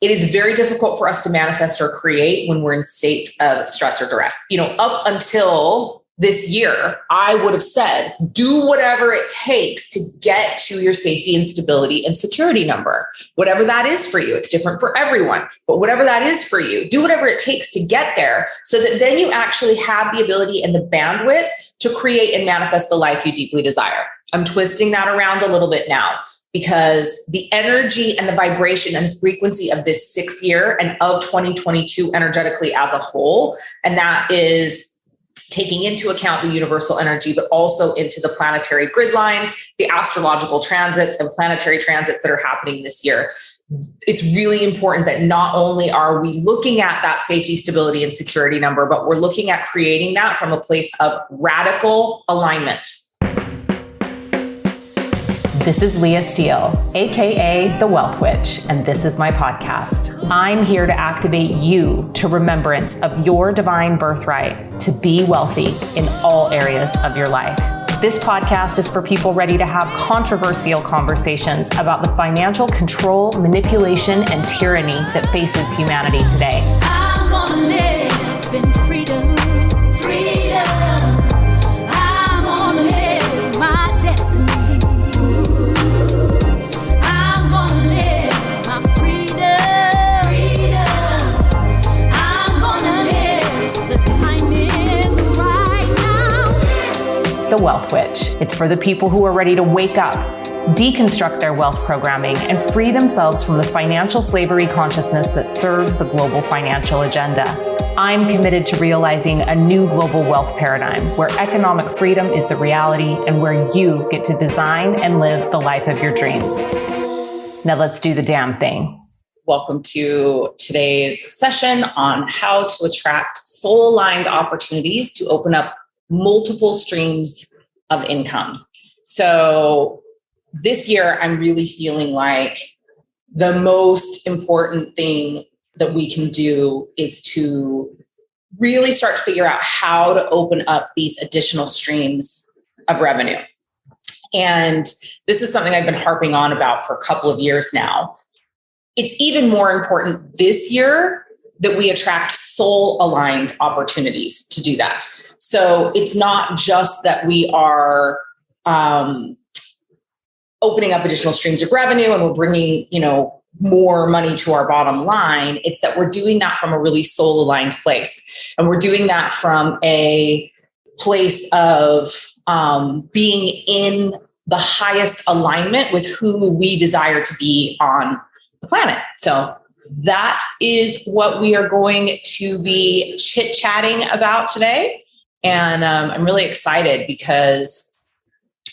it is very difficult for us to manifest or create when we're in states of stress or duress. Up until this year, I would have said, do whatever it takes to get to your safety and stability and security number, whatever that is for you. It's different for everyone, but whatever that is for you, do whatever it takes to get there so that then you actually have the ability and the bandwidth to create and manifest the life you deeply desire. I'm twisting that around a little bit now because the energy and the vibration and the frequency of this 6th year and of 2022 energetically as a whole, and that is taking into account the universal energy, but also into the planetary grid lines, the astrological transits and planetary transits that are happening this year. It's really important that not only are we looking at that safety, stability, and security number, but we're looking at creating that from a place of radical alignment. This is Leah Steele, aka the Wealthwitch, and this is my podcast. I'm here to activate you to remembrance of your divine birthright to be wealthy in all areas of your life. This podcast is for people ready to have controversial conversations about the financial control, manipulation, and tyranny that faces humanity today. I'm gonna live in freedom. I'm gonna live my destiny. I'm gonna live my freedom. I'm gonna live, the time is right now. The Wealthwitch. It's for the people who are ready to wake up, deconstruct their wealth programming, and free themselves from the financial slavery consciousness that serves the global financial agenda. I'm committed to realizing a new global wealth paradigm where economic freedom is the reality and where you get to design and live the life of your dreams. Now let's do the damn thing. Welcome to today's session on how to attract soul-aligned opportunities to open up multiple streams of income. So this year, I'm really feeling like the most important thing that we can do is to really start to figure out how to open up these additional streams of revenue. And this is something I've been harping on about for a couple of years now. It's even more important this year that we attract soul-aligned opportunities to do that. So it's not just that we are opening up additional streams of revenue and we're bringing, more money to our bottom line. It's that we're doing that from a really soul-aligned place. And we're doing that from a place of being in the highest alignment with who we desire to be on the planet. So that is what we are going to be chit-chatting about today. And I'm really excited because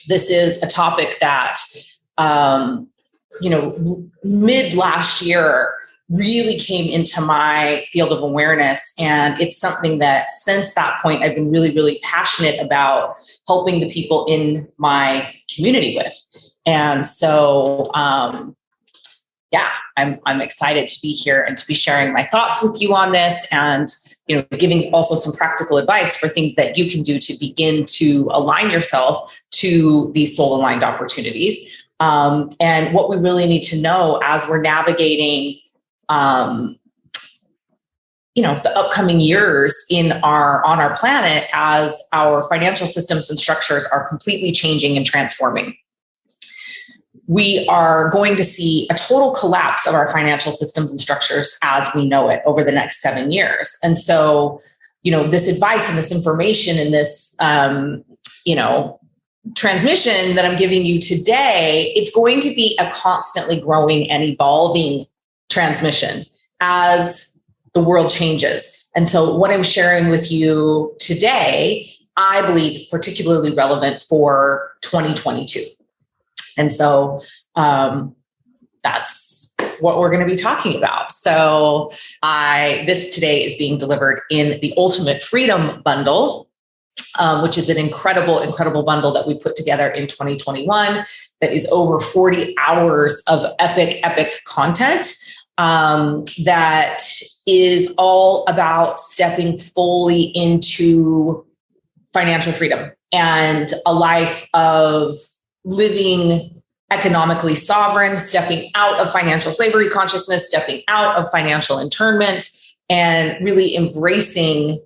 this is a topic that, mid last year really came into my field of awareness. And it's something that since that point, I've been really, really passionate about helping the people in my community with. And so, I'm excited to be here and to be sharing my thoughts with you on this and, giving also some practical advice for things that you can do to begin to align yourself to these soul-aligned opportunities. And what we really need to know as we're navigating, the upcoming years on our planet as our financial systems and structures are completely changing and transforming. We are going to see a total collapse of our financial systems and structures as we know it over the next 7 years. And so, this advice and this information and this, transmission that I'm giving you today, it's going to be a constantly growing and evolving transmission as the world changes. And so what I'm sharing with you today, I believe is particularly relevant for 2022. And so that's what we're going to be talking about. So this today is being delivered in the Ultimate Freedom Bundle, which is an incredible, incredible bundle that we put together in 2021 that is over 40 hours of epic, epic content that is all about stepping fully into financial freedom and a life of living economically sovereign, stepping out of financial slavery consciousness, stepping out of financial internment, and really embracing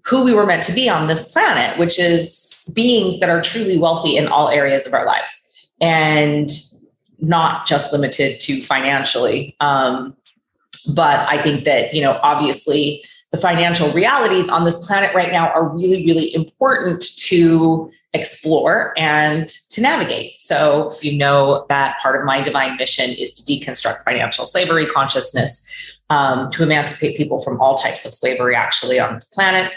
who we were meant to be on this planet, which is beings that are truly wealthy in all areas of our lives and not just limited to financially. But I think that, obviously the financial realities on this planet right now are really, really important to explore and to navigate. So, that part of my divine mission is to deconstruct financial slavery consciousness, to emancipate people from all types of slavery actually on this planet.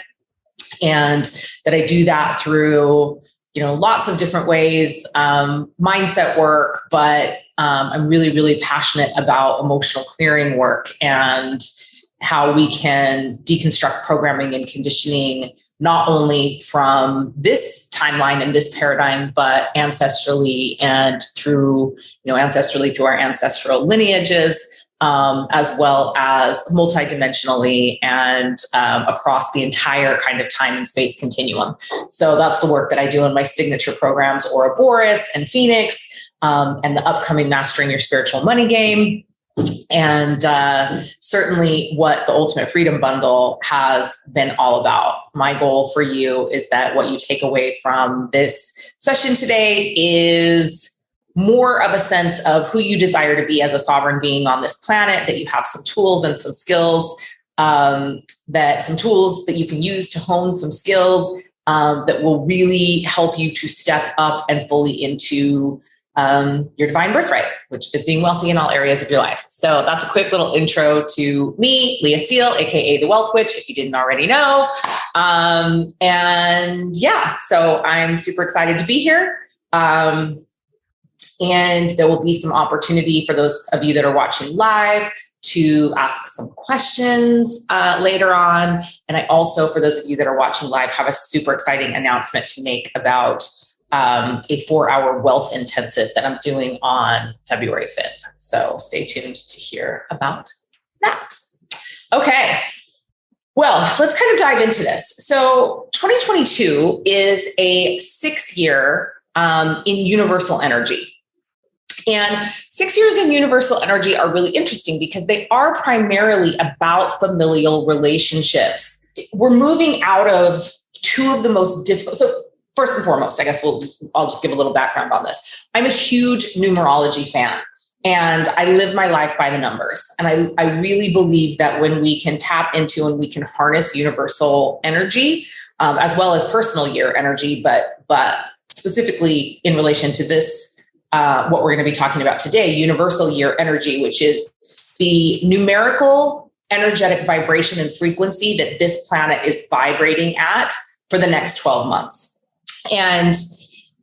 And that I do that through, lots of different ways, mindset work, but I'm really, really passionate about emotional clearing work and how we can deconstruct programming and conditioning, not only from this timeline and this paradigm, but ancestrally and through our ancestral lineages, as well as multidimensionally and across the entire kind of time and space continuum. So that's the work that I do in my signature programs, Ouroboros and Phoenix, and the upcoming Mastering Your Spiritual Money Game. And certainly what the Ultimate Freedom Bundle has been all about. My goal for you is that what you take away from this session today is more of a sense of who you desire to be as a sovereign being on this planet, that you have some tools and some skills, some tools that you can use to hone some skills that will really help you to step up and fully into your divine birthright, which is being wealthy in all areas of your life. So that's a quick little intro to me, Leah Steele, aka the Wealthwitch, if you didn't already know. And yeah, so I'm super excited to be here. And there will be some opportunity for those of you that are watching live to ask some questions later on. And I also, for those of you that are watching live, have a super exciting announcement to make about a 4-hour wealth intensive that I'm doing on February 5th. So stay tuned to hear about that. Okay. Well, let's kind of dive into this. So 2022 is a 6-year in universal energy. And 6 years in universal energy are really interesting because they are primarily about familial relationships. We're moving out of two of the most difficult. So first and foremost, I guess I'll just give a little background on this. I'm a huge numerology fan and I live my life by the numbers. And I really believe that when we can tap into and we can harness universal energy, as well as personal year energy, but specifically in relation to this, what we're going to be talking about today, universal year energy, which is the numerical energetic vibration and frequency that this planet is vibrating at for the next 12 months. And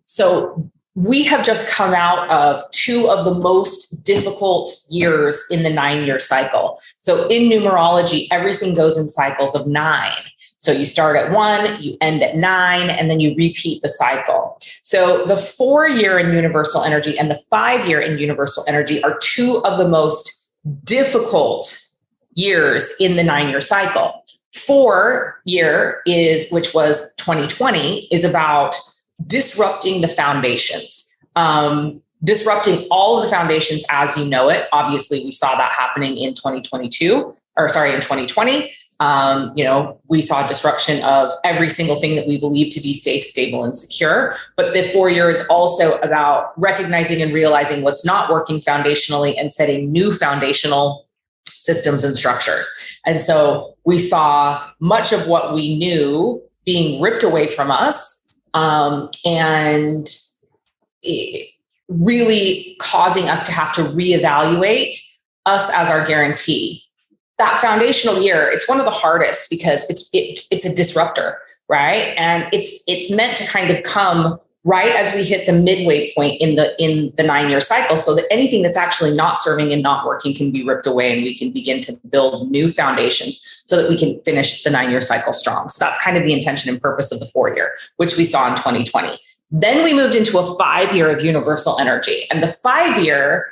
so we have just come out of two of the most difficult years in the 9-year cycle. So in numerology, everything goes in cycles of 9. So you start at 1, you end at 9, and then you repeat the cycle. So the 4-year in universal energy and the 5-year in universal energy are two of the most difficult years in the 9-year cycle. 4-year which was 2020, is about disrupting the foundations, disrupting all of the foundations as you know it. Obviously, we saw that happening in 2020. We saw disruption of every single thing that we believe to be safe, stable, and secure. But the 4-year is also about recognizing and realizing what's not working foundationally and setting new foundational systems and structures. And so we saw much of what we knew being ripped away from us, and really causing us to have to reevaluate us as our guarantee. That foundational year, it's one of the hardest because it's a disruptor, right? And it's meant to kind of come right as we hit the midway point in the 9-year cycle, so that anything that's actually not serving and not working can be ripped away, and we can begin to build new foundations so that we can finish the 9-year cycle strong. So that's kind of the intention and purpose of the 4-year, which we saw in 2020. Then we moved into a 5-year of universal energy, and the 5-year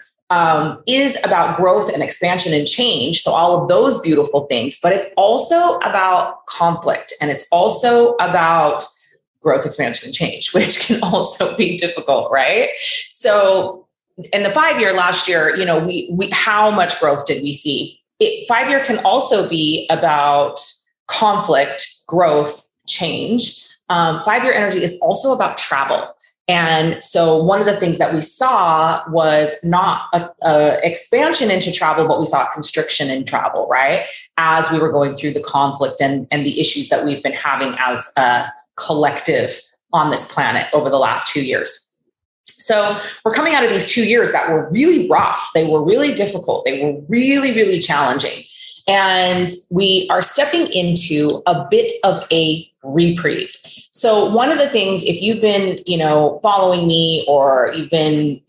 is about growth and expansion and change. So all of those beautiful things, but it's also about conflict, and it's also about growth, expansion, and change, which can also be difficult, right? So in the 5-year last year, we how much growth did we see? 5-year can also be about conflict, growth, change. 5-year energy is also about travel. And so one of the things that we saw was not a expansion into travel, but we saw a constriction in travel, right? As we were going through the conflict and the issues that we've been having as a collective on this planet over the last 2 years. So we're coming out of these 2 years that were really rough. They were really difficult. They were really, really challenging. And we are stepping into a bit of a reprieve. So one of the things, if you've been, following me or you've been,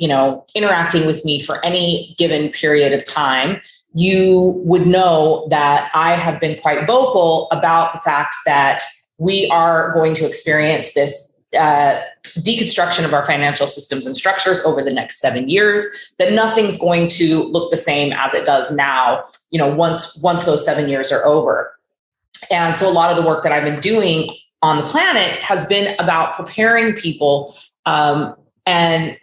interacting with me for any given period of time, you would know that I have been quite vocal about the fact that we are going to experience this deconstruction of our financial systems and structures over the next 7 years, that nothing's going to look the same as it does now, once those 7 years are over. And so a lot of the work that I've been doing on the planet has been about preparing people and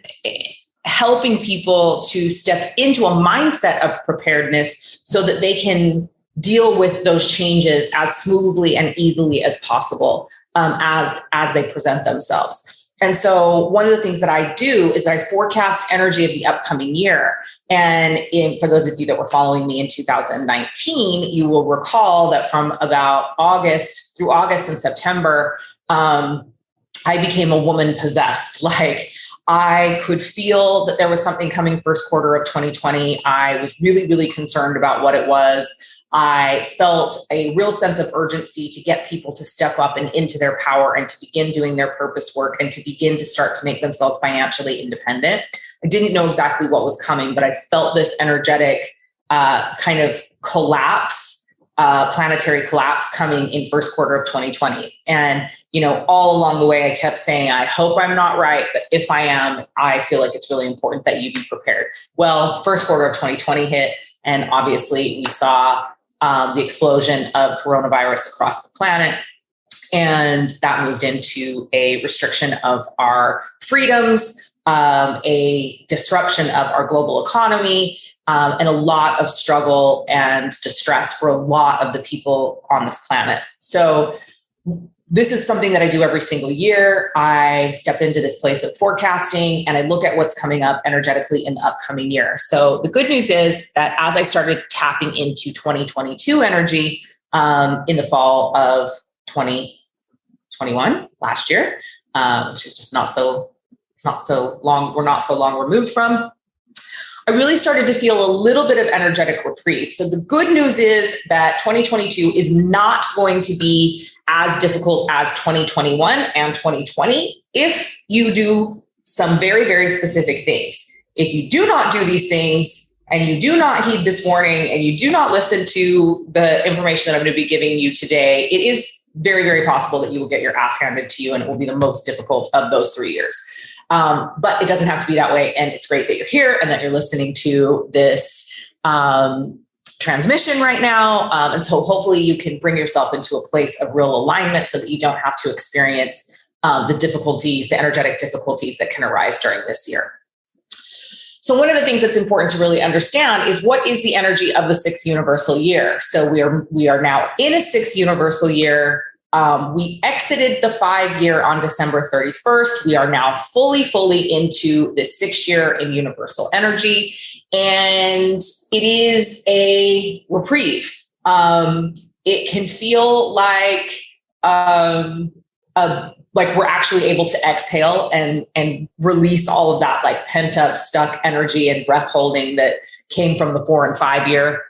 helping people to step into a mindset of preparedness so that they can deal with those changes as smoothly and easily as possible as they present themselves. And so one of the things that I do is that I forecast energy of the upcoming year. And for those of you that were following me in 2019, you will recall that from about August and September, I became a woman possessed. Like, I could feel that there was something coming first quarter of 2020. I was really, really concerned about what it was. I felt a real sense of urgency to get people to step up and into their power and to begin doing their purpose work and to begin to start to make themselves financially independent. I didn't know exactly what was coming, but I felt this energetic kind of collapse, planetary collapse coming in first quarter of 2020. And, all along the way, I kept saying, I hope I'm not right, but if I am, I feel like it's really important that you be prepared. Well, first quarter of 2020 hit, and obviously we saw the explosion of coronavirus across the planet. And that moved into a restriction of our freedoms, a disruption of our global economy, and a lot of struggle and distress for a lot of the people on this planet. So this is something that I do every single year. I step into this place of forecasting and I look at what's coming up energetically in the upcoming year. So the good news is that as I started tapping into 2022 energy in the fall of 2021, last year, which is just not so long, we're not so long removed from, I really started to feel a little bit of energetic reprieve. So the good news is that 2022 is not going to be as difficult as 2021 and 2020 if you do some very, very specific things. If you do not do these things and you do not heed this warning and you do not listen to the information that I'm going to be giving you today, it is very, very possible that you will get your ass handed to you and it will be the most difficult of those 3 years. But it doesn't have to be that way. And it's great that you're here and that you're listening to this transmission right now. And so hopefully you can bring yourself into a place of real alignment so that you don't have to experience the difficulties, the energetic difficulties that can arise during this year. So one of the things that's important to really understand is what is the energy of the 6th universal year. So we are now in a 6th universal year. We exited the 5-year on December 31st. We are now fully into the 6th year in universal energy. And it is a reprieve. It can feel like we're actually able to exhale and release all of that like pent up, stuck energy and breath holding that came from the 4 and 5 year.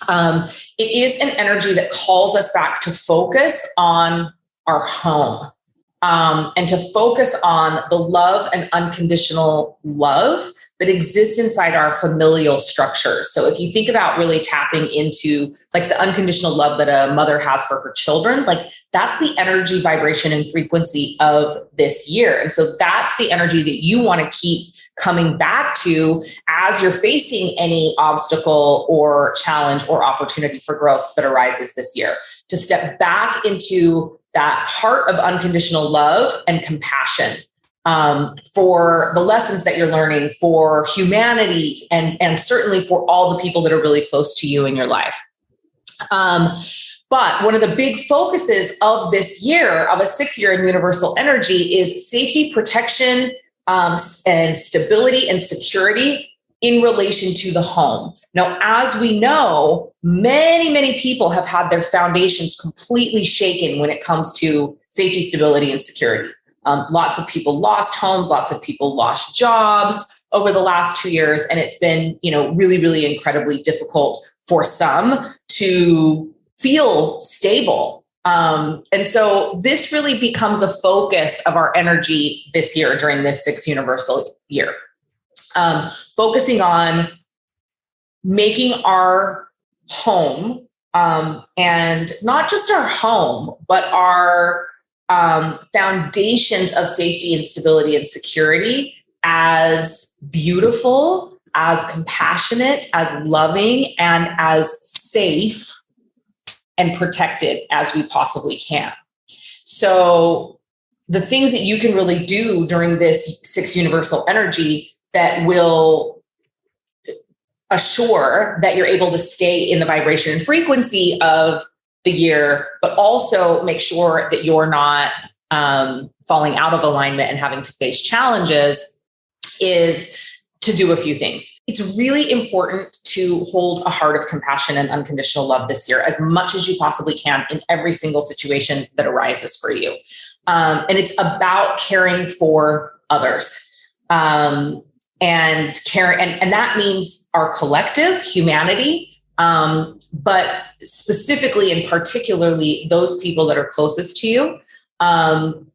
It is an energy that calls us back to focus on our home, and to focus on the love and unconditional love that exists inside our familial structures. So if you think about really tapping into like the unconditional love that a mother has for her children, like that's the energy, vibration, and frequency of this year. And so that's the energy that you want to keep coming back to as you're facing any obstacle or challenge or opportunity for growth that arises this year, to step back into that heart of unconditional love and compassion. for the lessons that you're learning, for humanity, and certainly for all the people that are really close to you in your life. But one of the big focuses of this year, of a 6-year in universal energy, is safety, protection, and stability and security in relation to the home. Now, as we know, many, many people have had their foundations completely shaken when it comes to safety, stability, and security. Lots of people lost homes, lots of people lost jobs over the last 2 years, and it's been, really, really incredibly difficult for some to feel stable. And so this really becomes a focus of our energy this year during this 6 universal year. Focusing on making our home, and not just our home, but our foundations of safety and stability and security as beautiful, as compassionate, as loving, and as safe and protected as we possibly can. So the things that you can really do during this 6 universal energy that will assure that you're able to stay in the vibration and frequency of the year, but also make sure that you're not falling out of alignment and having to face challenges, is to do a few things. It's really important to hold a heart of compassion and unconditional love this year as much as you possibly can in every single situation that arises for you. And it's about caring for others. And care, and that means our collective humanity, but specifically and particularly those people that are closest to you,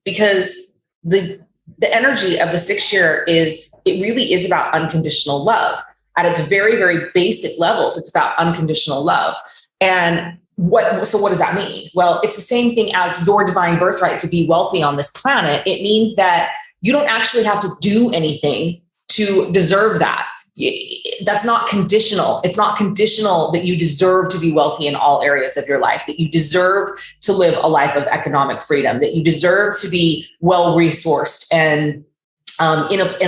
because the energy of the 6 year it really is about unconditional love at its very, very basic levels. It's about unconditional love. And what does that mean? Well, it's the same thing as your divine birthright to be wealthy on this planet. It means that you don't actually have to do anything to deserve that. That's not conditional. It's not conditional that you deserve to be wealthy in all areas of your life, that you deserve to live a life of economic freedom, that you deserve to be well-resourced and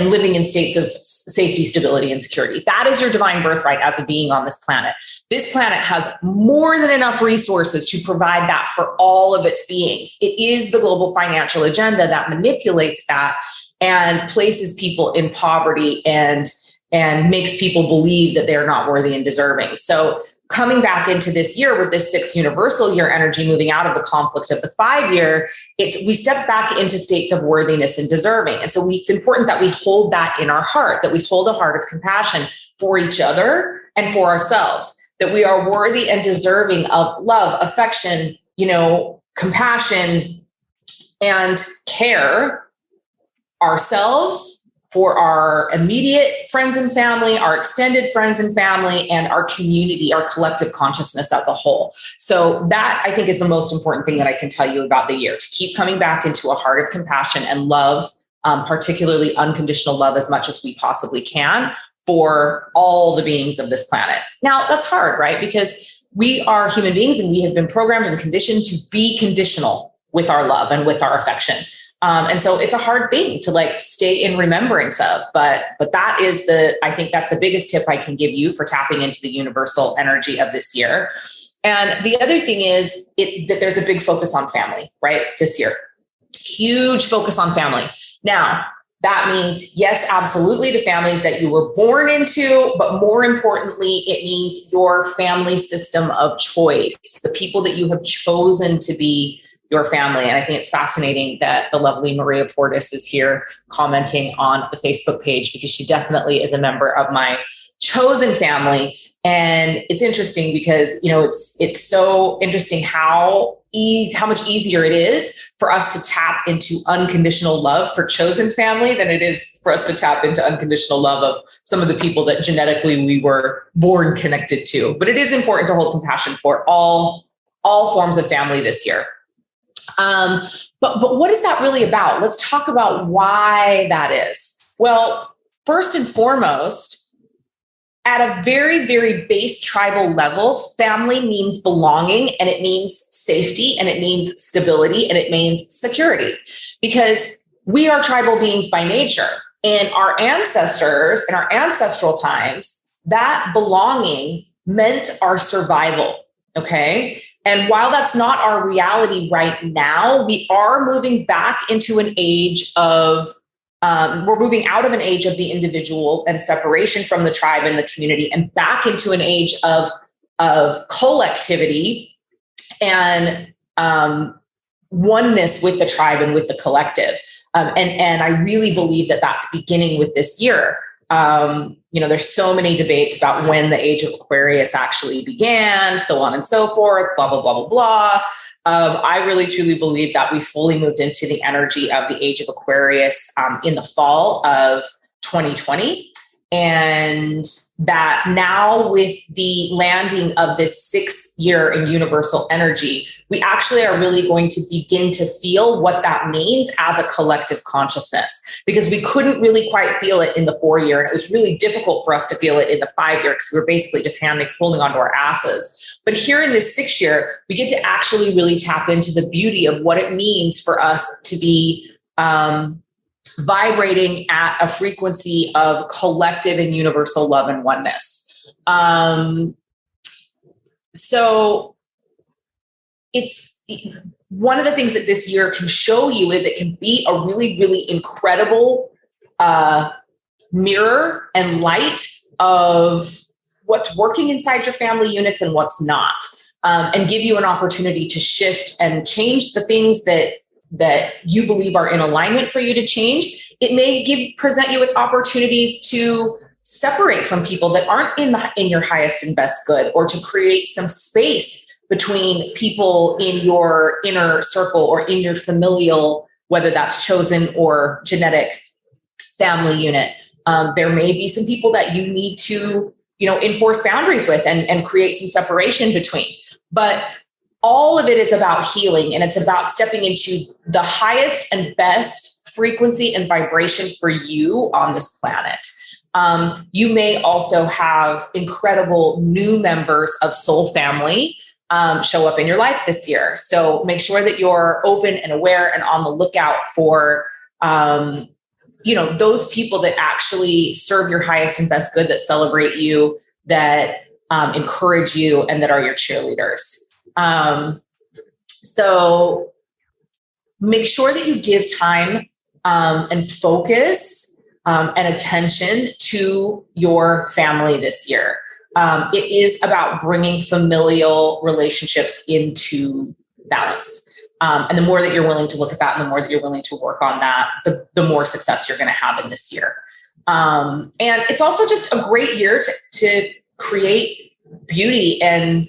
living in states of safety, stability, and security. That is your divine birthright as a being on this planet. This planet has more than enough resources to provide that for all of its beings. It is the global financial agenda that manipulates that and places people in poverty and makes people believe that they're not worthy and deserving. So coming back into this year with this 6 universal year energy, moving out of the conflict of the 5 year, we step back into states of worthiness and deserving. And so it's important that we hold that in our heart, that we hold a heart of compassion for each other and for ourselves, that we are worthy and deserving of love, affection, compassion, and care ourselves, for our immediate friends and family, our extended friends and family, and our community, our collective consciousness as a whole. So that, I think, is the most important thing that I can tell you about the year, to keep coming back into a heart of compassion and love, particularly unconditional love, as much as we possibly can for all the beings of this planet. Now, that's hard, right? Because we are human beings and we have been programmed and conditioned to be conditional with our love and with our affection. And so it's a hard thing to stay in remembrance of, but that is I think that's the biggest tip I can give you for tapping into the universal energy of this year. And the other thing is that there's a big focus on family, right? This year, huge focus on family. Now, that means, yes, absolutely, the families that you were born into, but more importantly, it means your family system of choice, the people that you have chosen to be your family. And I think it's fascinating that the lovely Maria Portis is here commenting on the Facebook page, because she definitely is a member of my chosen family. And it's interesting because, it's so interesting how much easier it is for us to tap into unconditional love for chosen family than it is for us to tap into unconditional love of some of the people that genetically we were born connected to. But it is important to hold compassion for all forms of family this year. But what is that really about? Let's talk about why that is. Well, first and foremost, at a very, very base tribal level, family means belonging, and it means safety, and it means stability, and it means security. Because we are tribal beings by nature. And our ancestors and our ancestral times, that belonging meant our survival. Okay. And while that's not our reality right now, we are moving back into an age of, we're moving out of an age of the individual and separation from the tribe and the community and back into an age of collectivity and oneness with the tribe and with the collective. And I really believe that that's beginning with this year. There's so many debates about when the age of Aquarius actually began, so on and so forth, blah, blah, blah, blah, blah. I really, truly believe that we fully moved into the energy of the age of Aquarius in the fall of 2020. And that now with the landing of this 6th year in universal energy, we actually are really going to begin to feel what that means as a collective consciousness, because we couldn't really quite feel it in the 4-year. And it was really difficult for us to feel it in the 5-year because we were basically just holding onto our asses. But here in this 6th year, we get to actually really tap into the beauty of what it means for us to be vibrating at a frequency of collective and universal love and oneness. So it's one of the things that this year can show you is it can be a really, really incredible mirror and light of what's working inside your family units and what's not, and give you an opportunity to shift and change the things that you believe are in alignment for you to change. It may present you with opportunities to separate from people that aren't in your highest and best good, or to create some space between people in your inner circle or in your familial, whether that's chosen or genetic family unit. There may be some people that you need to, enforce boundaries with and create some separation between. But all of it is about healing, and it's about stepping into the highest and best frequency and vibration for you on this planet. You may also have incredible new members of soul family show up in your life this year. So make sure that you're open and aware and on the lookout for, those people that actually serve your highest and best good, that celebrate you, that encourage you, and that are your cheerleaders. So make sure that you give time and focus and attention to your family this year. It is about bringing familial relationships into balance. And the more that you're willing to look at that, and the more that you're willing to work on that, the more success you're going to have in this year. And it's also just a great year to create beauty and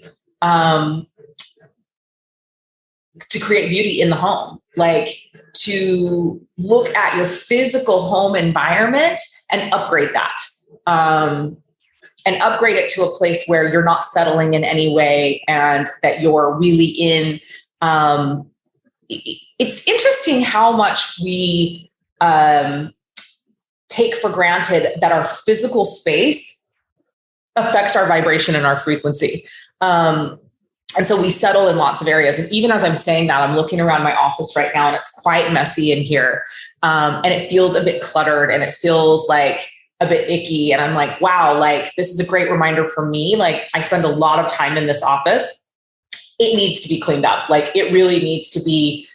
to create beauty in the home, like to look at your physical home environment and upgrade that, and upgrade it to a place where you're not settling in any way, and that you're really in. It's interesting how much we take for granted that our physical space affects our vibration and our frequency. And so we settle in lots of areas. And even as I'm saying that, I'm looking around my office right now, and it's quite messy in here. And it feels a bit cluttered, and it feels like a bit icky. And I'm like, wow, like this is a great reminder for me. Like I spend a lot of time in this office. It needs to be cleaned up. Like it really needs to be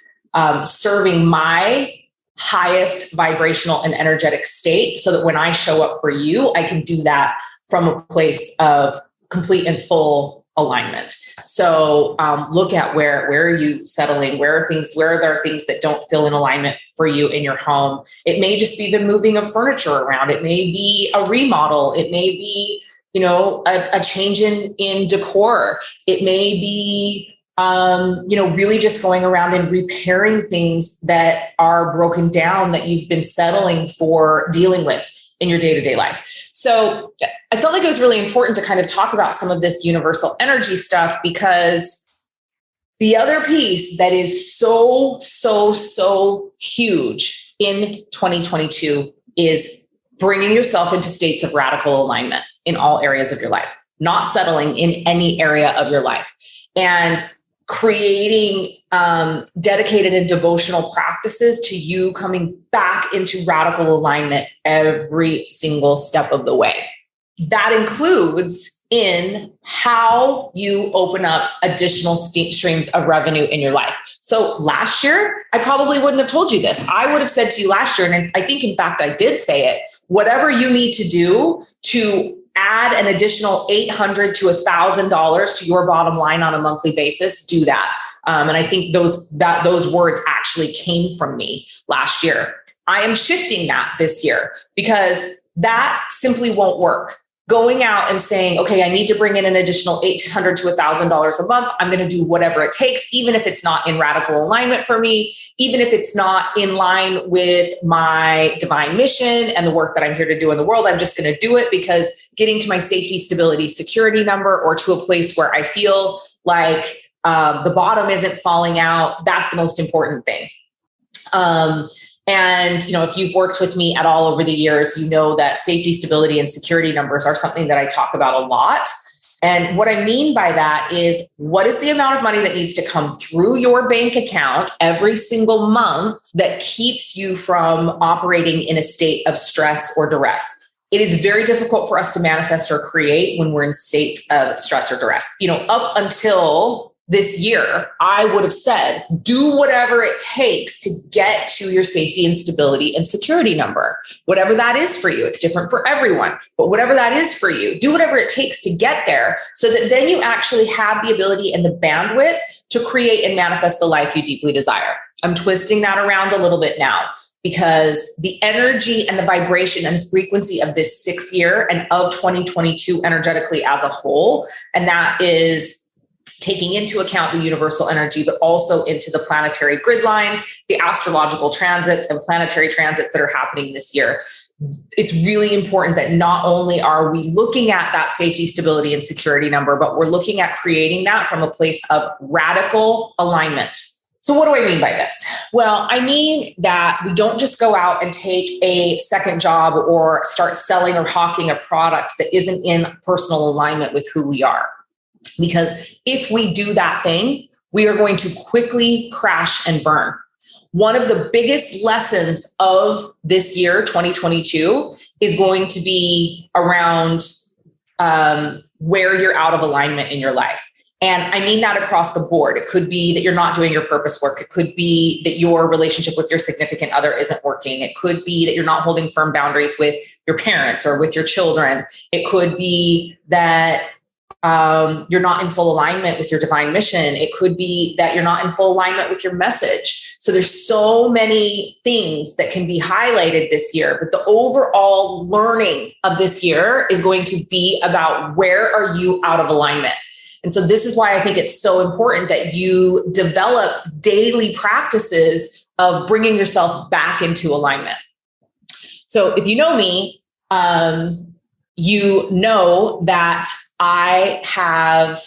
serving my highest vibrational and energetic state, so that when I show up for you, I can do that from a place of complete and full alignment. So look at where are you settling? Where are there things that don't feel in alignment for you in your home? It may just be the moving of furniture around. It may be a remodel. It may be, a change in decor. It may be, really just going around and repairing things that are broken down, that you've been settling for dealing with in your day-to-day life. So I felt like it was really important to kind of talk about some of this universal energy stuff, because the other piece that is so, so, so huge in 2022 is bringing yourself into states of radical alignment in all areas of your life, not settling in any area of your life. And creating dedicated and devotional practices to you coming back into radical alignment every single step of the way. That includes in how you open up additional streams of revenue in your life. So last year, I probably wouldn't have told you this. I would have said to you last year, and I think in fact I did say it, whatever you need to do to add an additional $800 to $1,000 to your bottom line on a monthly basis, do that. And I think those words actually came from me last year. I am shifting that this year because that simply won't work. Going out and saying, okay, I need to bring in an additional $800 to $1,000 a month. I'm going to do whatever it takes, even if it's not in radical alignment for me, even if it's not in line with my divine mission and the work that I'm here to do in the world. I'm just going to do it because getting to my safety, stability, security number, or to a place where I feel like the bottom isn't falling out, that's the most important thing. And, if you've worked with me at all over the years, you know that safety, stability, and security numbers are something that I talk about a lot. And what I mean by that is, what is the amount of money that needs to come through your bank account every single month that keeps you from operating in a state of stress or duress? It is very difficult for us to manifest or create when we're in states of stress or duress. Up until this year, I would have said, do whatever it takes to get to your safety and stability and security number, whatever that is for you. It's different for everyone, but whatever that is for you, do whatever it takes to get there so that then you actually have the ability and the bandwidth to create and manifest the life you deeply desire. I'm twisting that around a little bit now because the energy and the vibration and the frequency of this 6th year and of 2022 energetically as a whole, and that is taking into account the universal energy, but also into the planetary grid lines, the astrological transits and planetary transits that are happening this year. It's really important that not only are we looking at that safety, stability, and security number, but we're looking at creating that from a place of radical alignment. So what do I mean by this? Well, I mean that we don't just go out and take a second job or start selling or hawking a product that isn't in personal alignment with who we are. Because if we do that thing, we are going to quickly crash and burn. One of the biggest lessons of this year, 2022, is going to be around where you're out of alignment in your life. And I mean that across the board. It could be that you're not doing your purpose work. It could be that your relationship with your significant other isn't working. It could be that you're not holding firm boundaries with your parents or with your children. It could be that you're not in full alignment with your divine mission. It could be that you're not in full alignment with your message. So there's so many things that can be highlighted this year, but the overall learning of this year is going to be about where are you out of alignment. And so this is why I think it's so important that you develop daily practices of bringing yourself back into alignment. So if you know me, you know that I have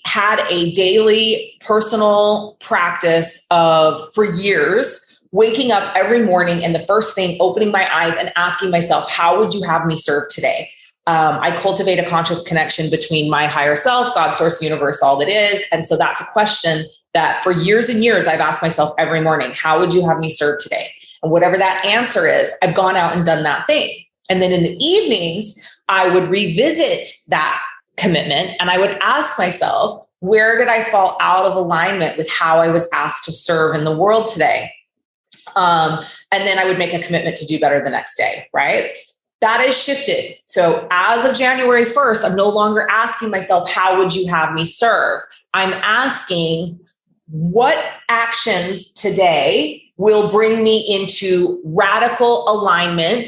had a daily personal practice of, for years, waking up every morning and the first thing, opening my eyes and asking myself, how would you have me serve today? I cultivate a conscious connection between my higher self, God, source, universe, all that is. And so that's a question that for years and years, I've asked myself every morning, how would you have me serve today? And whatever that answer is, I've gone out and done that thing. And then in the evenings, I would revisit that commitment and I would ask myself, where did I fall out of alignment with how I was asked to serve in the world today? And then I would make a commitment to do better the next day, right? That has shifted. So as of January 1st, I'm no longer asking myself, how would you have me serve? I'm asking, what actions today will bring me into radical alignment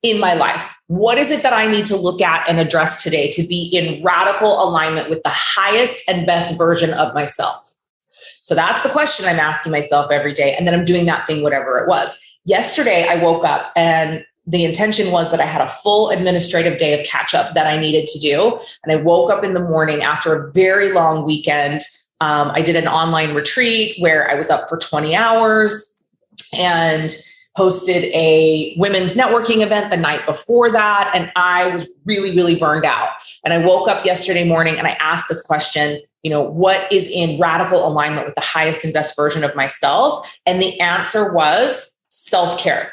in my life? What is it that I need to look at and address today to be in radical alignment with the highest and best version of myself? So that's the question I'm asking myself every day. And then I'm doing that thing, whatever it was. Yesterday, I woke up and the intention was that I had a full administrative day of catch up that I needed to do. And I woke up in the morning after a very long weekend. I did an online retreat where I was up for 20 hours and hosted a women's networking event the night before that. And I was really, really burned out. And I woke up yesterday morning and I asked this question, what is in radical alignment with the highest and best version of myself? And the answer was self-care.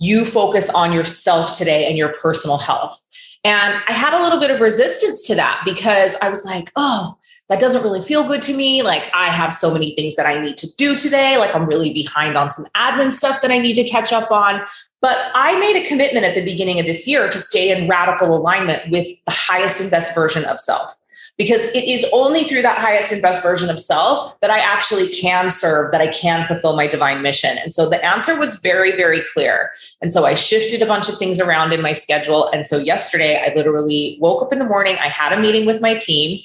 You focus on yourself today and your personal health. And I had a little bit of resistance to that because I was like, oh, that doesn't really feel good to me. Like I have so many things that I need to do today. Like I'm really behind on some admin stuff that I need to catch up on. But I made a commitment at the beginning of this year to stay in radical alignment with the highest and best version of self. Because it is only through that highest and best version of self that I actually can serve, that I can fulfill my divine mission. And so the answer was very, very clear. And so I shifted a bunch of things around in my schedule. And so yesterday, I literally woke up in the morning. I had a meeting with my team.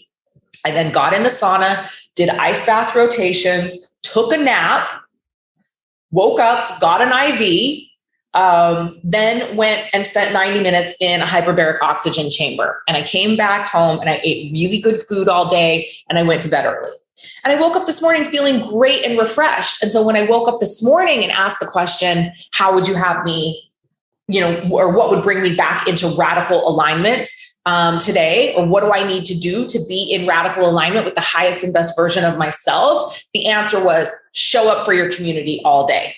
I then got in the sauna, did ice bath rotations, took a nap, woke up, got an IV, then went and spent 90 minutes in a hyperbaric oxygen chamber. And I came back home and I ate really good food all day and I went to bed early. And I woke up this morning feeling great and refreshed. And so when I woke up this morning and asked the question, how would you have me, or what would bring me back into radical alignment today? Or what do I need to do to be in radical alignment with the highest and best version of myself? The answer was show up for your community all day.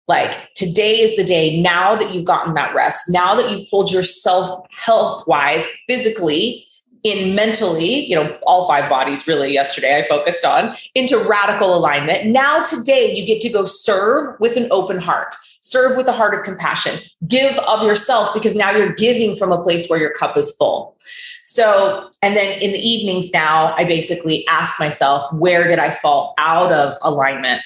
Like today is the day, now that you've gotten that rest, now that you've pulled yourself health-wise, physically, in mentally, all 5 bodies really yesterday I focused on, into radical alignment. Now today you get to go serve with an open heart, serve with a heart of compassion, give of yourself because now you're giving from a place where your cup is full. So, and then in the evenings now, I basically ask myself, where did I fall out of alignment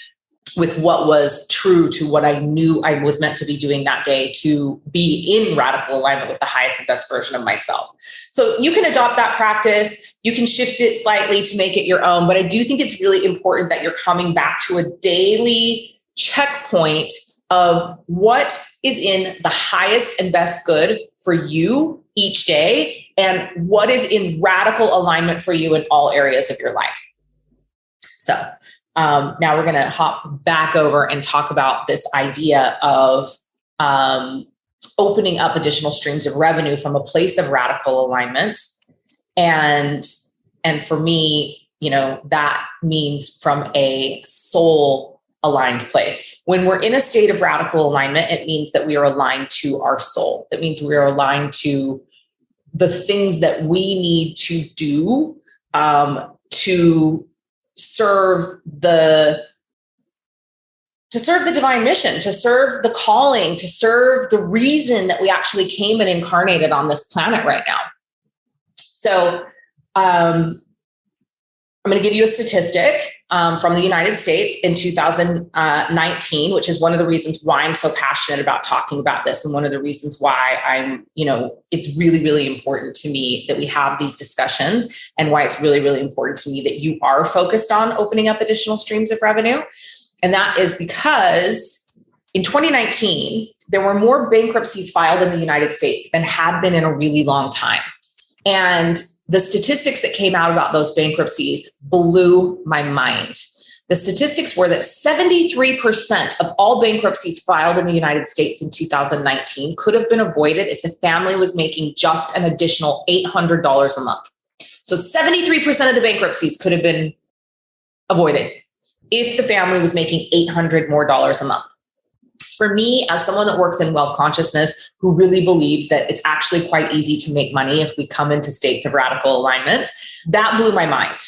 with what was true to what I knew I was meant to be doing that day to be in radical alignment with the highest and best version of myself. So you can adopt that practice. You can shift it slightly to make it your own. But I do think it's really important that you're coming back to a daily checkpoint of what is in the highest and best good for you each day and what is in radical alignment for you in all areas of your life. So now we're going to hop back over and talk about this idea of opening up additional streams of revenue from a place of radical alignment. And for me, that means from a soul aligned place. When we're in a state of radical alignment, it means that we are aligned to our soul. It means we are aligned to the things that we need to do to serve the divine mission, to serve the calling, to serve the reason that we actually came and incarnated on this planet right now. So I'm going to give you a statistic from the United States in 2019, which is one of the reasons why I'm so passionate about talking about this. And one of the reasons why it's really, really important to me that we have these discussions and why it's really, really important to me that you are focused on opening up additional streams of revenue. And that is because in 2019, there were more bankruptcies filed in the United States than had been in a really long time. And the statistics that came out about those bankruptcies blew my mind. The statistics were that 73% of all bankruptcies filed in the United States in 2019 could have been avoided if the family was making just an additional $800 a month. So 73% of the bankruptcies could have been avoided if the family was making $800 more a month. For me, as someone that works in wealth consciousness, who really believes that it's actually quite easy to make money if we come into states of radical alignment, that blew my mind.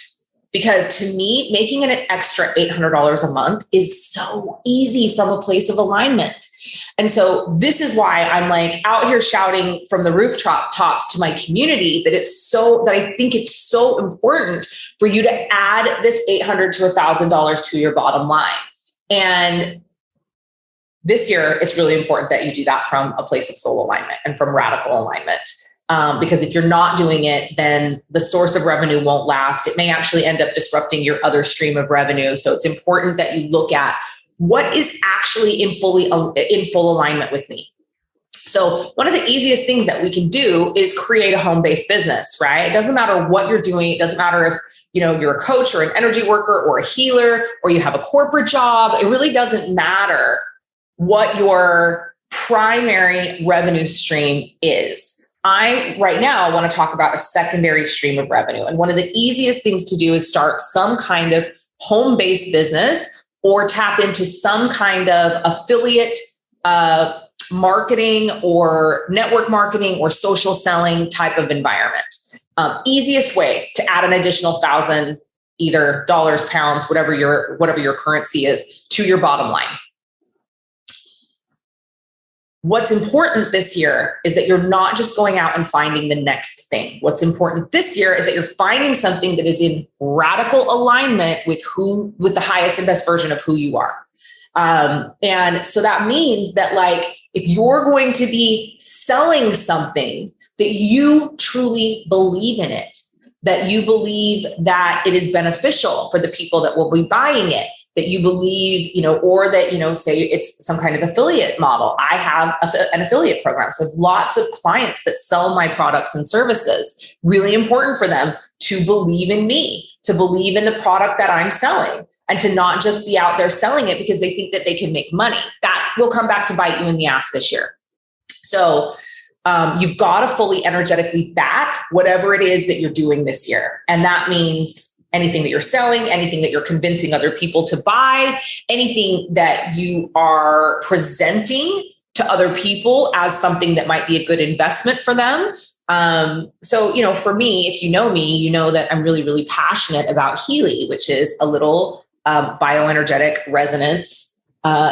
Because to me, making an extra $800 a month is so easy from a place of alignment. And so this is why I'm like out here shouting from the rooftops to my community that I think it's so important for you to add this $800 to $1,000 to your bottom line. And this year, it's really important that you do that from a place of soul alignment and from radical alignment. Because if you're not doing it, then the source of revenue won't last. It may actually end up disrupting your other stream of revenue. So it's important that you look at what is actually in full alignment with me. So one of the easiest things that we can do is create a home-based business, right? It doesn't matter what you're doing. It doesn't matter if you're a coach or an energy worker or a healer or you have a corporate job. It really doesn't matter what your primary revenue stream is. I right now want to talk about a secondary stream of revenue. And one of the easiest things to do is start some kind of home-based business or tap into some kind of affiliate marketing or network marketing or social selling type of environment. Easiest way to add an additional 1,000, either dollars, pounds, whatever your currency is, to your bottom line. What's important this year is that you're not just going out and finding the next thing. What's important this year is that you're finding something that is in radical alignment with the highest and best version of who you are. And so that means that, like, if you're going to be selling something, that you truly believe in it, that you believe that it is beneficial for the people that will be buying it, that you believe, or that, say it's some kind of affiliate model. I have an affiliate program. So I have lots of clients that sell my products and services. Really important for them to believe in me, to believe in the product that I'm selling, and to not just be out there selling it because they think that they can make money. That will come back to bite you in the ass this year. So you've got to fully energetically back whatever it is that you're doing this year. And that means anything that you're selling, anything that you're convincing other people to buy, anything that you are presenting to other people as something that might be a good investment for them. So, for me, if you know me, you know that I'm really, really passionate about Healy, which is a little bioenergetic resonance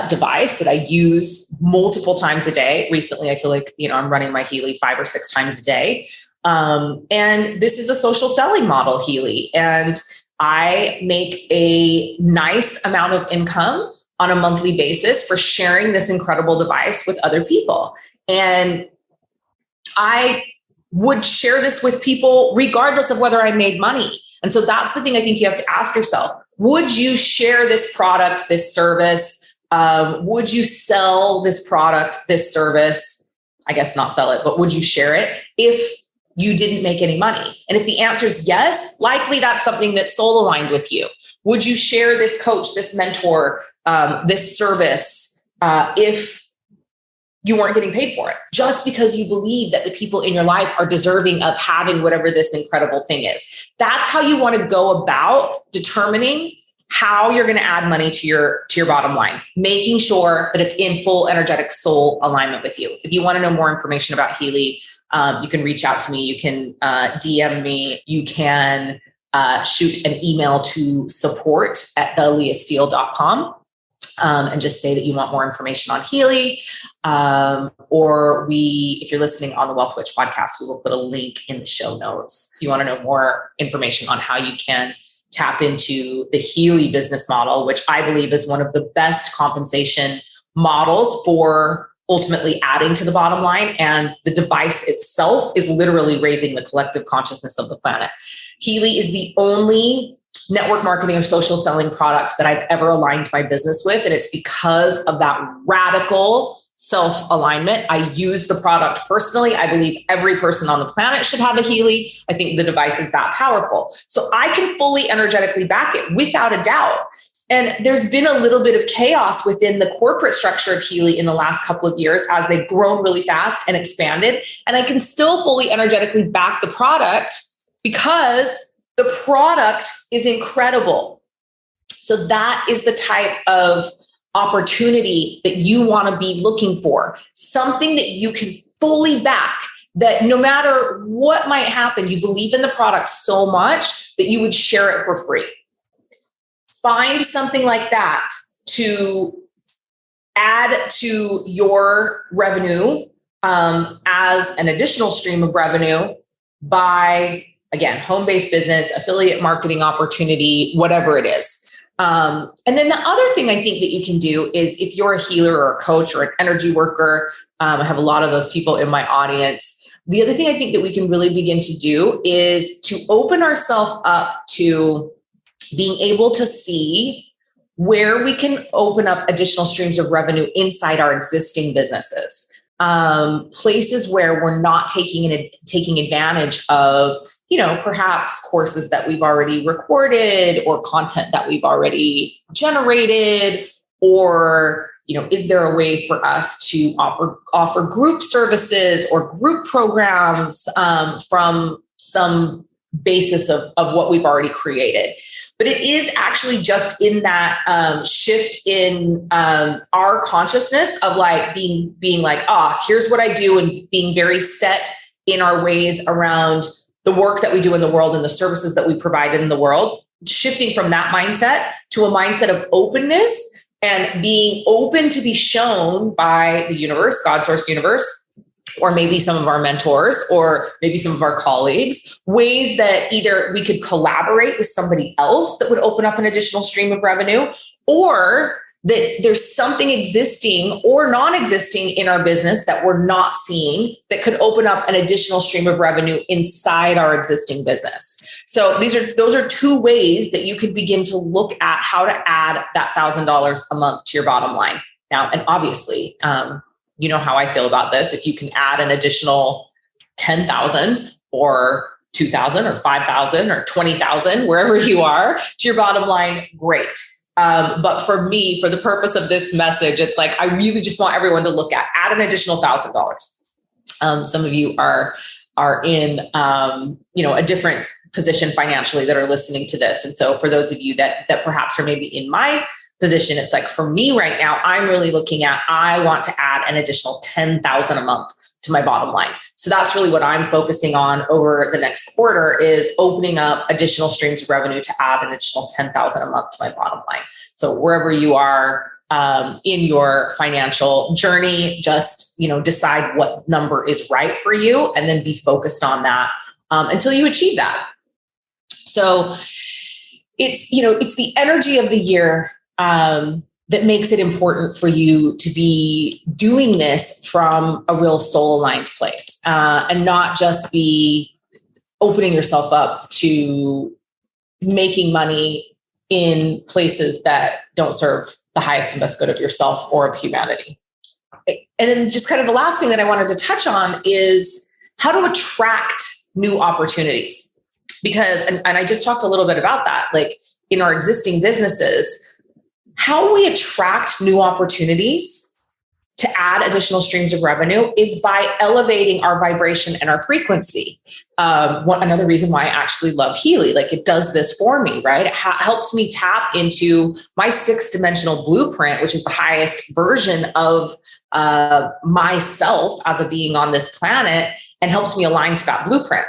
device that I use multiple times a day. Recently, I feel like, I'm running my Healy 5 or 6 times a day. And this is a social selling model, Healy. And I make a nice amount of income on a monthly basis for sharing this incredible device with other people. And I would share this with people regardless of whether I made money. And so that's the thing I think you have to ask yourself. Would you share this product, this service? Would you sell this product, this service? I guess not sell it, but would you share it if you didn't make any money? And if the answer is yes, likely that's something that's soul aligned with you. Would you share this coach, this mentor, this service if you weren't getting paid for it? Just because you believe that the people in your life are deserving of having whatever this incredible thing is. That's how you want to go about determining how you're going to add money to your bottom line, making sure that it's in full energetic soul alignment with you. If you want to know more information about Healy, you can reach out to me. You can DM me. You can shoot an email to support@theleahsteele.com and just say that you want more information on Healy. Or if you're listening on the Wealthwitch podcast, we will put a link in the show notes. If you want to know more information on how you can tap into the Healy business model, which I believe is one of the best compensation models for ultimately adding to the bottom line. And the device itself is literally raising the collective consciousness of the planet. Healy is the only network marketing or social selling product that I've ever aligned my business with. And it's because of that radical self-alignment. I use the product personally. I believe every person on the planet should have a Healy. I think the device is that powerful. So I can fully energetically back it without a doubt. And there's been a little bit of chaos within the corporate structure of Healy in the last couple of years as they've grown really fast and expanded. And I can still fully energetically back the product because the product is incredible. So that is the type of opportunity that you want to be looking for. Something that you can fully back, that no matter what might happen, you believe in the product so much that you would share it for free. Find something like that to add to your revenue as an additional stream of revenue by, again, home-based business, affiliate marketing opportunity, whatever it is. And then the other thing I think that you can do is, if you're a healer or a coach or an energy worker, I have a lot of those people in my audience. The other thing I think that we can really begin to do is to open ourselves up to being able to see where we can open up additional streams of revenue inside our existing businesses. Places where we're not taking advantage of, perhaps courses that we've already recorded or content that we've already generated, or, is there a way for us to offer group services or group programs from some basis of what we've already created? But it is actually just in that shift in our consciousness of like being like, here's what I do, and being very set in our ways around the work that we do in the world and the services that we provide in the world, shifting from that mindset to a mindset of openness and being open to be shown by the universe, God source universe, or maybe some of our mentors, or maybe some of our colleagues, ways that either we could collaborate with somebody else that would open up an additional stream of revenue, or that there's something existing or non-existing in our business that we're not seeing that could open up an additional stream of revenue inside our existing business. So those are two ways that you could begin to look at how to add that $1,000 a month to your bottom line. Now, and obviously, you know how I feel about this. If you can add an additional 10,000 or 2,000 or 5,000 or 20,000, wherever you are, to your bottom line, great. But for me, for the purpose of this message, it's like, I really just want everyone to look at an additional $1,000. Some of you are in, a different position financially that are listening to this. And so for those of you that perhaps are maybe in my position, it's like, for me right now, I'm really looking at, I want to add an additional 10,000 a month to my bottom line. So that's really what I'm focusing on over the next quarter, is opening up additional streams of revenue to add an additional 10,000 a month to my bottom line. So wherever you are in your financial journey, just, decide what number is right for you and then be focused on that until you achieve that. So it's the energy of the year that makes it important for you to be doing this from a real soul-aligned place, and not just be opening yourself up to making money in places that don't serve the highest and best good of yourself or of humanity. And then just kind of the last thing that I wanted to touch on is how to attract new opportunities. Because, and I just talked a little bit about that, like in our existing businesses, how we attract new opportunities to add additional streams of revenue is by elevating our vibration and our frequency. Another reason why I actually love Healy, like it does this for me, right? It helps me tap into my 6-dimensional blueprint, which is the highest version of myself as a being on this planet, and helps me align to that blueprint.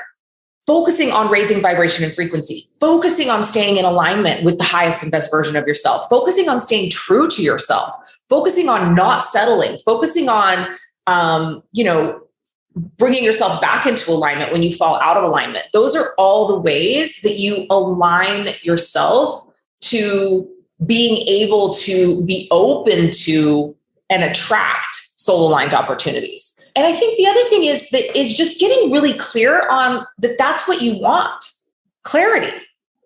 Focusing on raising vibration and frequency, focusing on staying in alignment with the highest and best version of yourself, focusing on staying true to yourself, focusing on not settling, focusing on, bringing yourself back into alignment when you fall out of alignment. Those are all the ways that you align yourself to being able to be open to and attract soul-aligned opportunities. And I think the other thing is just getting really clear on that's what you want. Clarity.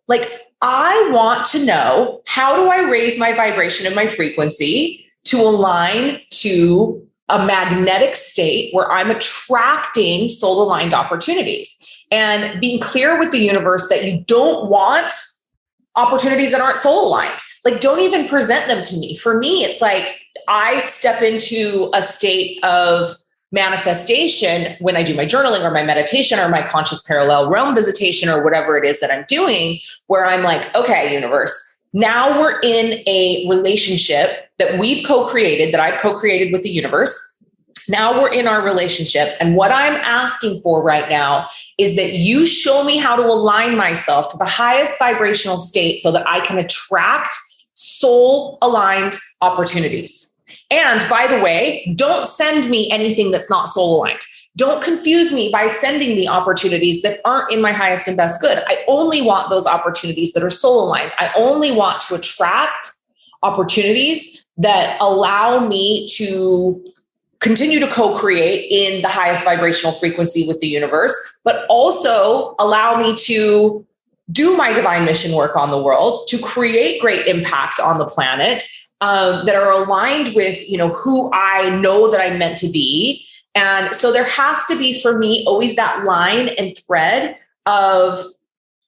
Like, I want to know, how do I raise my vibration and my frequency to align to a magnetic state where I'm attracting soul-aligned opportunities, and being clear with the universe that you don't want opportunities that aren't soul-aligned. Like, don't even present them to me. For me, it's like I step into a state of manifestation when I do my journaling or my meditation or my conscious parallel realm visitation or whatever it is that I'm doing, where I'm like, okay, universe, now we're in a relationship that we've co-created, that I've co-created with the universe. Now we're in our relationship. And what I'm asking for right now is that you show me how to align myself to the highest vibrational state so that I can attract soul-aligned opportunities. And by the way, don't send me anything that's not soul-aligned. Don't confuse me by sending me opportunities that aren't in my highest and best good. I only want those opportunities that are soul-aligned. I only want to attract opportunities that allow me to continue to co-create in the highest vibrational frequency with the universe, but also allow me to do my divine mission work on the world, to create great impact on the planet, that are aligned with, who I know that I'm meant to be. And so there has to be, for me, always that line and thread of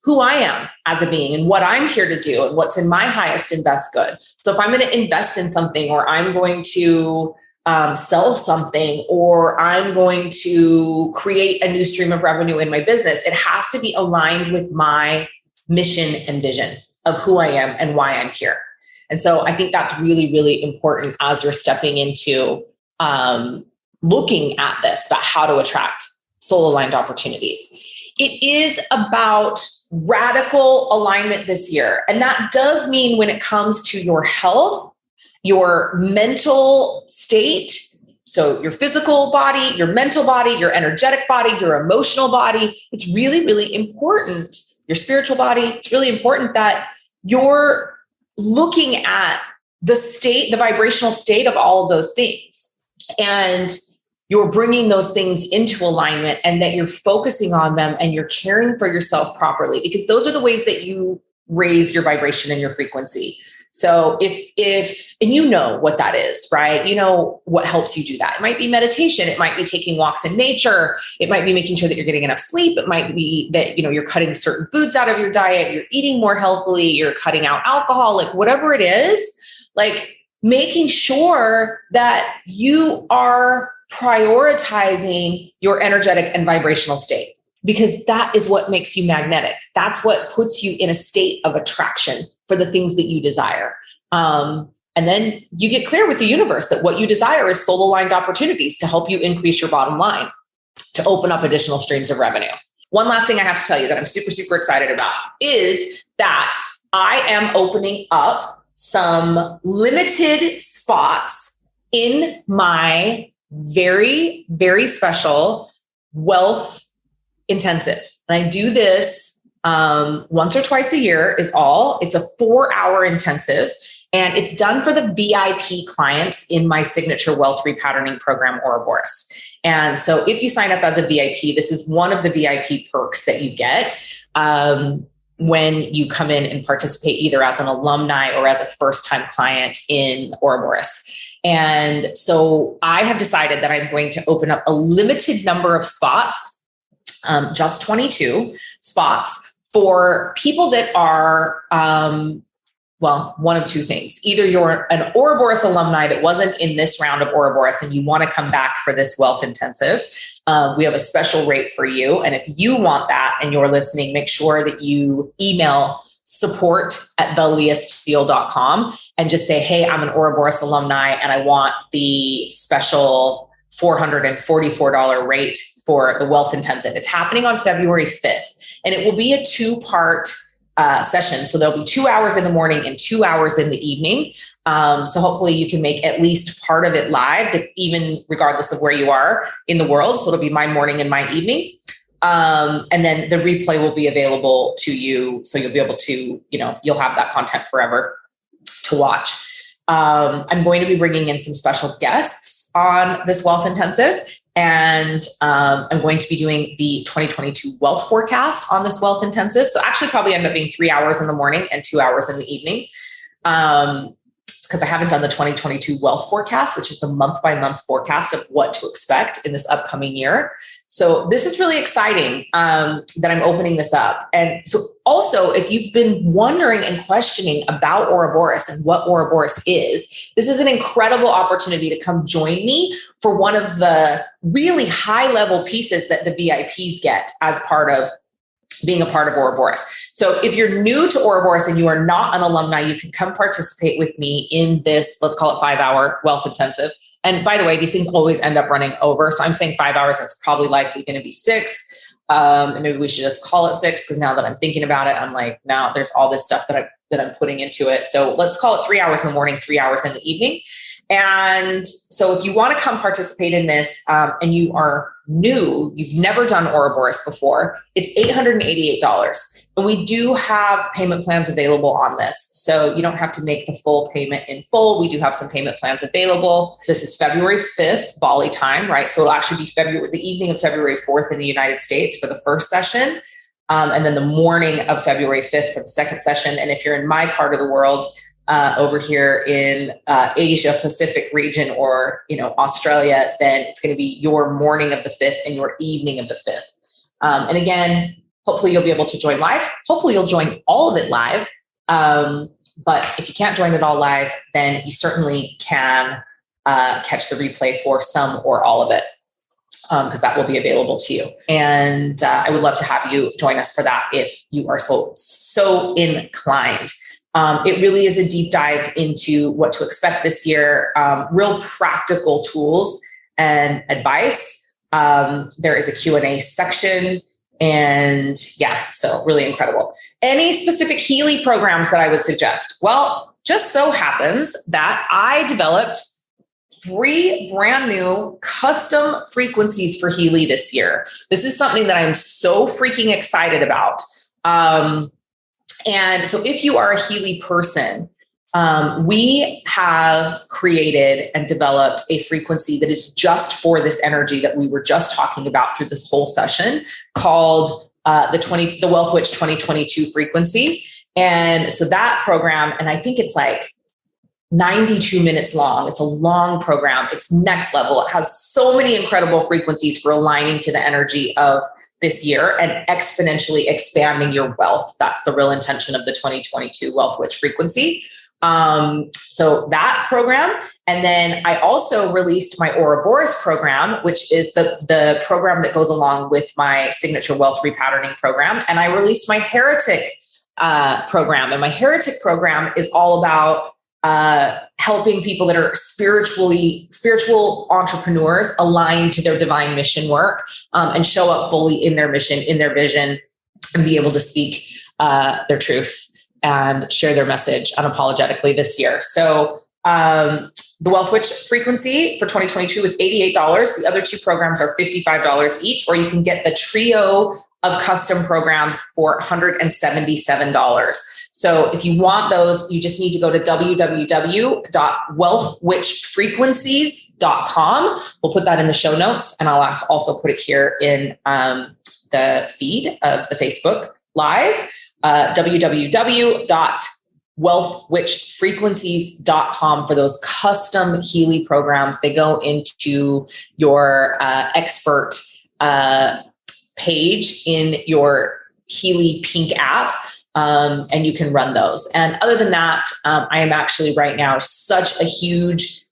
who I am as a being and what I'm here to do and what's in my highest and best good. So if I'm going to invest in something, or I'm going to sell something, or I'm going to create a new stream of revenue in my business, it has to be aligned with my mission and vision of who I am and why I'm here. And so I think that's really, really important as you're stepping into looking at this, about how to attract soul-aligned opportunities. It is about radical alignment this year. And that does mean when it comes to your health, your mental state, so your physical body, your mental body, your energetic body, your emotional body, it's really, really important, your spiritual body, it's really important that you're looking at the state, the vibrational state of all of those things. And you're bringing those things into alignment, and that you're focusing on them, and you're caring for yourself properly, because those are the ways that you raise your vibration and your frequency. So if, and you know what that is, right? You know what helps you do that. It might be meditation. It might be taking walks in nature. It might be making sure that you're getting enough sleep. It might be that, you're cutting certain foods out of your diet. You're eating more healthily. You're cutting out alcohol, like whatever it is, like making sure that you are prioritizing your energetic and vibrational state, because that is what makes you magnetic. That's what puts you in a state of attraction for the things that you desire. And then you get clear with the universe that what you desire is soul-aligned opportunities to help you increase your bottom line, to open up additional streams of revenue. One last thing I have to tell you that I'm super, super excited about is that I am opening up some limited spots in my very, very special wealth intensive. And I do this once or twice a year is all. It's a 4-hour intensive, and it's done for the VIP clients in my signature wealth repatterning program, Ouroboros. And so if you sign up as a VIP, this is one of the VIP perks that you get when you come in and participate either as an alumni or as a first-time client in Ouroboros. And so I have decided that I'm going to open up a limited number of spots, just 22 spots, for people that are, one of two things. Either you're an Ouroboros alumni that wasn't in this round of Ouroboros and you want to come back for this wealth intensive. We have a special rate for you. And if you want that and you're listening, make sure that you email support@theleahsteele.com and just say, hey, I'm an Ouroboros alumni and I want the special $444 rate for the wealth intensive. It's happening on February 5th, and it will be a 2-part session. So there'll be 2 hours in the morning and 2 hours in the evening. So hopefully you can make at least part of it live, even regardless of where you are in the world. So it'll be my morning and my evening. And then the replay will be available to you. So you'll be able to, you'll have that content forever to watch. I'm going to be bringing in some special guests on this wealth intensive. And I'm going to be doing the 2022 wealth forecast on this wealth intensive. So actually probably end up being 3 hours in the morning and 2 hours in the evening. Because I haven't done the 2022 wealth forecast, which is the month-by-month forecast of what to expect in this upcoming year. So this is really exciting that I'm opening this up. And so also, if you've been wondering and questioning about Ouroboros and what Ouroboros is, this is an incredible opportunity to come join me for one of the really high-level pieces that the VIPs get as part of being a part of Ouroboros. So if you're new to Ouroboros and you are not an alumni, you can come participate with me in this, let's call it 5-hour wealth intensive. And by the way, these things always end up running over. So I'm saying 5 hours, it's probably likely going to be 6. And maybe we should just call it 6, because now that I'm thinking about it, I'm like, now there's all this stuff that I'm putting into it. So let's call it 3 hours in the morning, 3 hours in the evening. And so if you want to come participate in this and you are new, you've never done Ouroboros before, it's $888. And we do have payment plans available on this. So you don't have to make the full payment in full. We do have some payment plans available. This is February 5th, Bali time, right? So it'll actually be the evening of February 4th in the United States for the first session. And then the morning of February 5th for the second session. And if you're in my part of the world, over here in Asia Pacific region, or Australia, then it's going to be your morning of the 5th and your evening of the 5th. And again, Hopefully you'll be able to join live. Hopefully you'll join all of it live. But if you can't join it all live, then you certainly can catch the replay for some or all of it, because that will be available to you. And I would love to have you join us for that if you are so inclined. It really is a deep dive into what to expect this year, real practical tools and advice. There is a Q&A section. And yeah, so really incredible. Any specific Healy programs that I would suggest? Well, just so happens that I developed 3 brand new custom frequencies for Healy this year. This is something that I'm so freaking excited about. And so if you are a Healy person, we have created and developed a frequency that is just for this energy that we were just talking about through this whole session, called the Wealthwitch 2022 frequency. And so that program, and I think it's like 92 minutes long. It's a long program. It's next level. It has so many incredible frequencies for aligning to the energy of this year and exponentially expanding your wealth. That's the real intention of the 2022 Wealthwitch frequency. So that program. And then I also released my Ouroboros program, which is the program that goes along with my signature wealth repatterning program. And I released my Heretic program. And my Heretic program is all about helping people that are spiritual entrepreneurs align to their divine mission work, and show up fully in their mission, in their vision, and be able to speak their truth and share their message unapologetically this year. So the Wealthwitch frequency for 2022 is $88. The other 2 programs are $55 each, or you can get the trio of custom programs for $177. So if you want those, you just need to go to www.wealthwitchfrequencies.com. We'll put that in the show notes, and I'll also put it here in the feed of the Facebook Live. www.wealthwitchfrequencies.com for those custom Healy programs. They go into your expert page in your Healy Pink app, and you can run those. And other than that, I am actually right now such a huge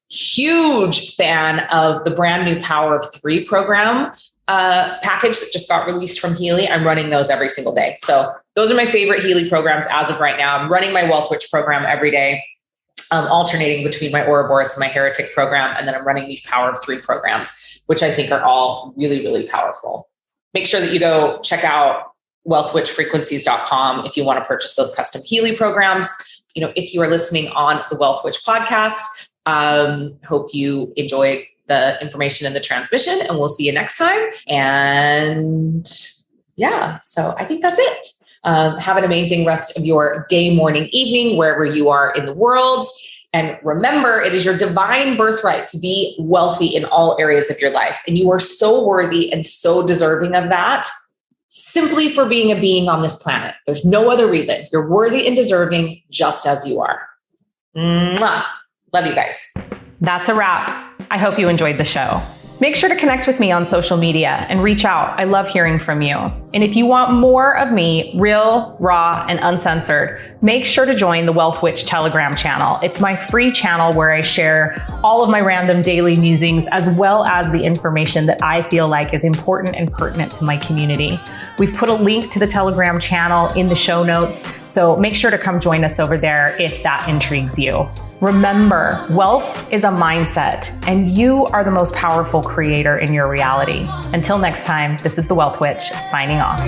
fan of the brand new Power of 3 program package that just got released from Healy. I'm running those every single day. So those are my favorite Healy programs as of right now. I'm running my Wealthwitch program every day, alternating between my Ouroboros and my Heretic program. And then I'm running these Power of 3 programs, which I think are all really, really powerful. Make sure that you go check out wealthwitchfrequencies.com if you want to purchase those custom Healy programs. If you are listening on the Wealthwitch podcast, hope you enjoyed the information and the transmission, and we'll see you next time. And yeah, so I think that's it. Have an amazing rest of your day, morning, evening, wherever you are in the world. And remember, it is your divine birthright to be wealthy in all areas of your life. And you are so worthy and so deserving of that, simply for being a being on this planet. There's no other reason. You're worthy and deserving just as you are. Mwah. Love you guys. That's a wrap. I hope you enjoyed the show. Make sure to connect with me on social media and reach out. I love hearing from you. And if you want more of me, real, raw, and uncensored, make sure to join the Wealthwitch Telegram channel. It's my free channel where I share all of my random daily musings, as well as the information that I feel like is important and pertinent to my community. We've put a link to the Telegram channel in the show notes, so make sure to come join us over there if that intrigues you. Remember, wealth is a mindset, and you are the most powerful creator in your reality. Until next time, this is the Wealthwitch signing off.